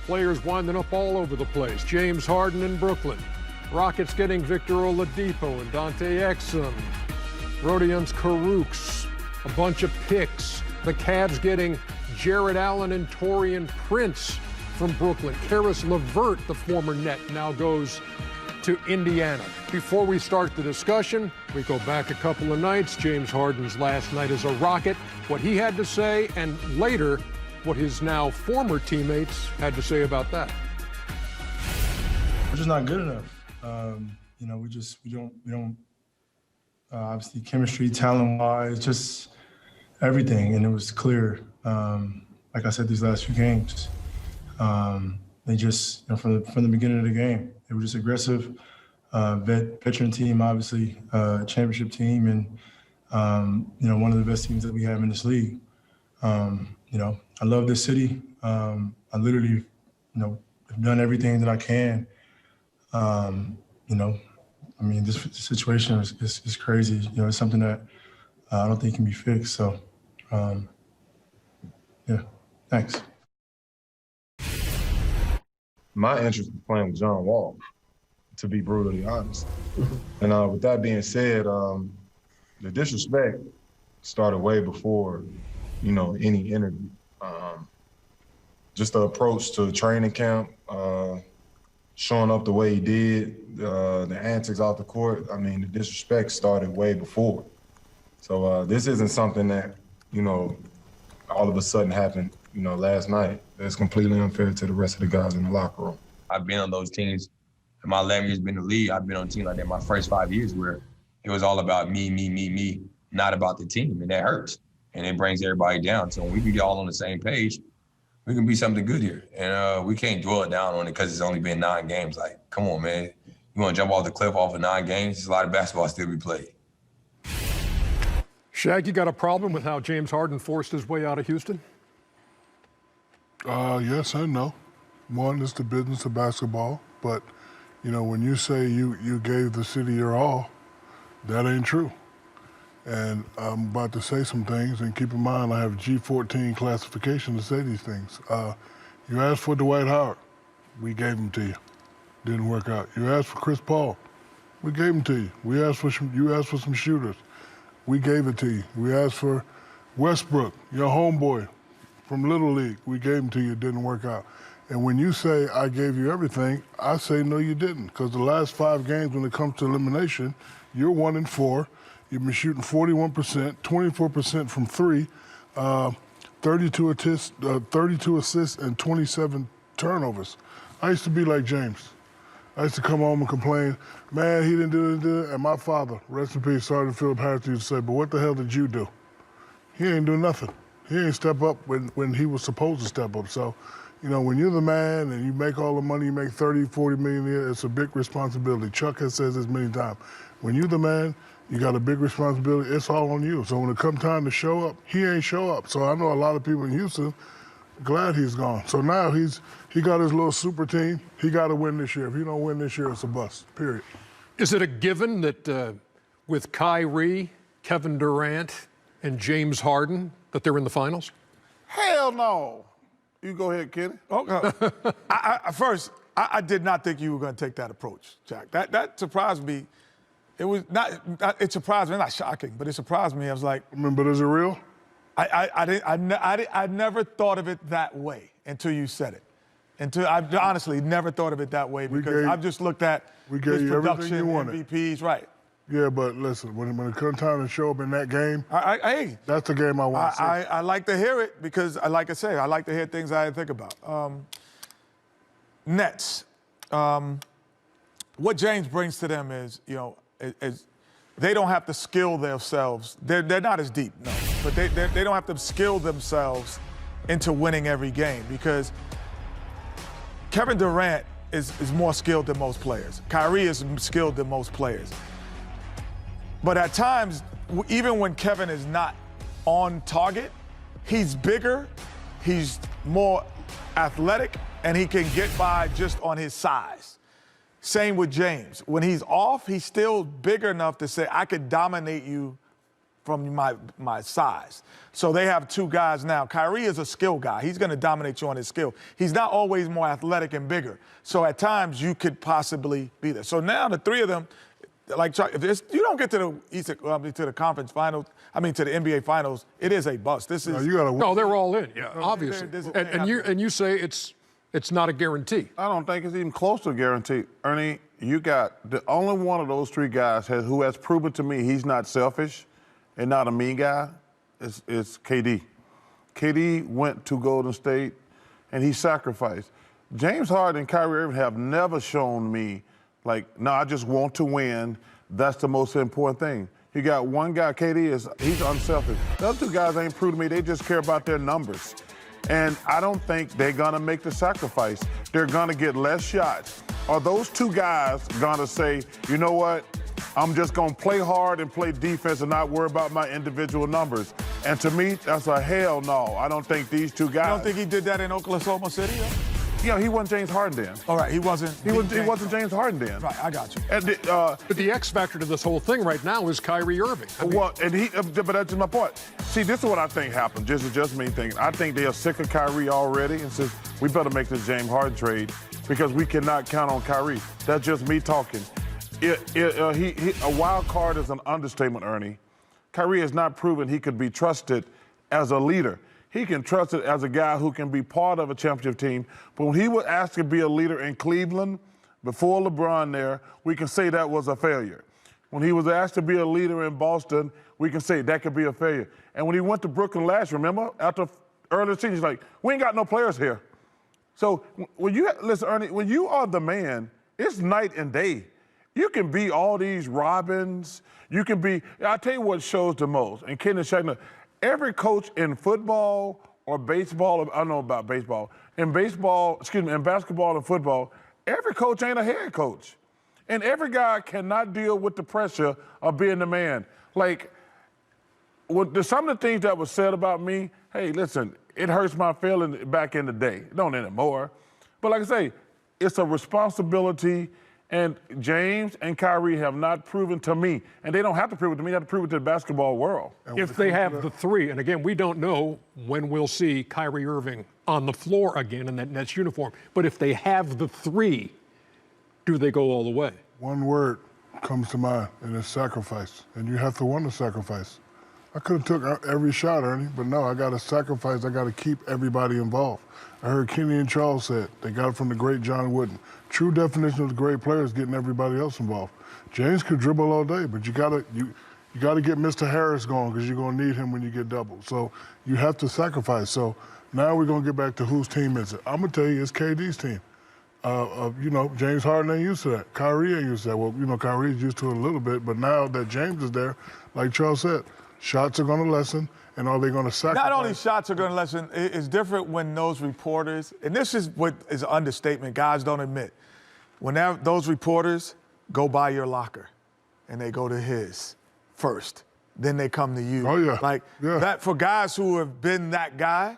Players winding up all over the place. James Harden in Brooklyn. Rockets getting Victor Oladipo and Dante Exum. Rodions Kurucs. A bunch of picks. The Cavs getting Jared Allen and Taurean Prince from Brooklyn. Karis LeVert, the former Net, now goes to Indiana. Before we start the discussion, we go back a couple of nights. James Harden's last night as a Rocket, what he had to say, and later, what his now former teammates had to say about that. We're just not good enough. We don't obviously chemistry, talent-wise, just everything. And it was clear, like I said, these last few games, they just, from the beginning of the game, they were just aggressive, veteran team, obviously, championship team, and, one of the best teams that we have in this league. I love this city. I literally, have done everything that I can. This situation is crazy. It's something that I don't think can be fixed. So, thanks. My interest in playing with John Wall, to be brutally honest. And with that being said, the disrespect started way before, any interview. Just the approach to training camp, showing up the way he did, the antics off the court. The disrespect started way before. So this isn't something that, all of a sudden happened, last night. It's completely unfair to the rest of the guys in the locker room. I've been on those teams. In my 11 years being in the league, I've been on a team like that my first 5 years where it was all about me, not about the team, and that hurts. And it brings everybody down. So when we can get all on the same page, we can be something good here. And we can't dwell down on it because it's only been 9 games. Like, come on, man. You want to jump off the cliff off of 9 games? There's a lot of basketball still to be played. Shaq, you got a problem with how James Harden forced his way out of Houston? Yes and no. One is the business of basketball, but when you say you gave the city your all, that ain't true. And I'm about to say some things, and keep in mind I have G14 classification to say these things. You asked for Dwight Howard, we gave him to you. Didn't work out. You asked for Chris Paul, we gave him to you. You asked for some shooters, we gave it to you. We asked for Westbrook, your homeboy from Little League, we gave him to you. It didn't work out. And when you say I gave you everything, I say no, you didn't, because the last 5 games when it comes to elimination, you're 1-4. You've been shooting 41%, 24% from 3, 32 assists, and 27 turnovers. I used to be like James. I used to come home and complain, man, he didn't do it, and my father, rest in peace, Sergeant Philip Harris, used to say, but what the hell did you do? He ain't do nothing. He ain't step up when he was supposed to step up. So, when you're the man and you make all the money, you make 30, 40 million a year, it's a big responsibility. Chuck has said this many times. When you're the man, you got a big responsibility. It's all on you. So when it comes time to show up, he ain't show up. So I know a lot of people in Houston glad he's gone. So now he got his little super team. He got to win this year. If he don't win this year, it's a bust, period. Is it a given that with Kyrie, Kevin Durant, and James Harden, that they're in the finals? Hell no. You go ahead, Kenny. Okay. First, I did not think you were going to take that approach, Jack. That surprised me. It was not. It surprised me. Not shocking, but it surprised me. I was like, but is it real? I never thought of it that way until you said it. I honestly never thought of it that way because I've just looked at his production, MVPs, right? Yeah, but listen, when it comes time to show up in that game, that's the game I want to see. I like to hear it because, like I say, I like to hear things I didn't think about. Nets, what James brings to them is, is they don't have to skill themselves. They're not as deep, no, but they don't have to skill themselves into winning every game because Kevin Durant is more skilled than most players. Kyrie is skilled than most players. But at times, even when Kevin is not on target, he's bigger, he's more athletic, and he can get by just on his size. Same with James. When he's off, he's still big enough to say, I could dominate you from my size. So they have two guys now. Kyrie is a skill guy. He's going to dominate you on his skill. He's not always more athletic and bigger. So at times you could possibly be there. So now the three of them, like if you don't get to the conference finals, to the NBA finals, it is a bust. This is No, you gotta win. No, they're all in. Yeah, obviously. there's- And you say it's not a guarantee. I don't think it's even close to a guarantee. Ernie, you got the only one of those three guys who has proven to me he's not selfish and not a mean guy is KD. KD went to Golden State and he sacrificed. James Harden and Kyrie Irving have never shown me no, I just want to win. That's the most important thing. You got one guy, KD, he's unselfish. The other two guys ain't proved to me, they just care about their numbers. And I don't think they're gonna make the sacrifice. They're gonna get less shots. Are those two guys gonna say, you know what? I'm just gonna play hard and play defense and not worry about my individual numbers. And to me, that's a hell no. I don't think these two guys. You don't think he did that in Oklahoma City, though? Yeah, he wasn't James Harden then. All right, he wasn't. He wasn't James Harden then. Right, I got you. And But the X factor to this whole thing right now is Kyrie Irving. but that's my point. See, this is what I think happened. This is just me thinking. I think they are sick of Kyrie already and says, we better make this James Harden trade because we cannot count on Kyrie. That's just me talking. A wild card is an understatement, Ernie. Kyrie has not proven he could be trusted as a leader. He can trust it as a guy who can be part of a championship team. But when he was asked to be a leader in Cleveland, before LeBron there, we can say that was a failure. When he was asked to be a leader in Boston, we can say that could be a failure. And when he went to Brooklyn last, remember, after early season, he's like, we ain't got no players here. So listen, Ernie, when you are the man, it's night and day. You can be all these Robins. You can be, I'll tell you what shows the most, and Ken and Shaq, every coach in football or baseball, I don't know about baseball, in basketball and football, every coach ain't a head coach. And every guy cannot deal with the pressure of being the man. Some of the things that was said about me, hey, listen, it hurts my feelings back in the day. It don't anymore. But like I say, it's a responsibility. And James and Kyrie have not proven to me, and they don't have to prove it to me, they have to prove it to the basketball world. If they have the three, and again, we don't know when we'll see Kyrie Irving on the floor again in that Nets uniform, but if they have the three, do they go all the way? One word comes to mind, and it's sacrifice. And you have to want to sacrifice. I could have took every shot, Ernie, but no, I got to sacrifice. I got to keep everybody involved. I heard Kenny and Charles said, they got it from the great John Wooden. True definition of the great players getting everybody else involved. James could dribble all day, but you gotta get Mr. Harris going because you're gonna need him when you get double. So you have to sacrifice. So now we're gonna get back to whose team is it. I'm gonna tell you, it's KD's team. James Harden ain't used to that. Kyrie ain't used to that. Well, Kyrie's used to it a little bit, but now that James is there, like Charles said, shots are gonna lessen. And are they going to sacrifice? Not only shots are going to lessen, it's different when those reporters, and this is what is an understatement guys don't admit, when those reporters go by your locker and they go to his first, then they come to you. Oh, yeah. That for guys who have been that guy,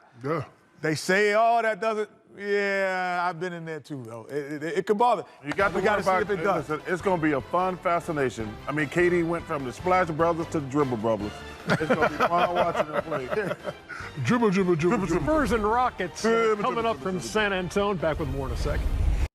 they say, oh, that doesn't, yeah, I've been in there too, though. It could bother. We got to see if it does. Listen, it's going to be a fun fascination. I mean, KD went from the Splash Brothers to the Dribble Brothers. It's going to be fun watching them play. Dribble. Spurs and Rockets coming up from San Antonio. Back with more in a second.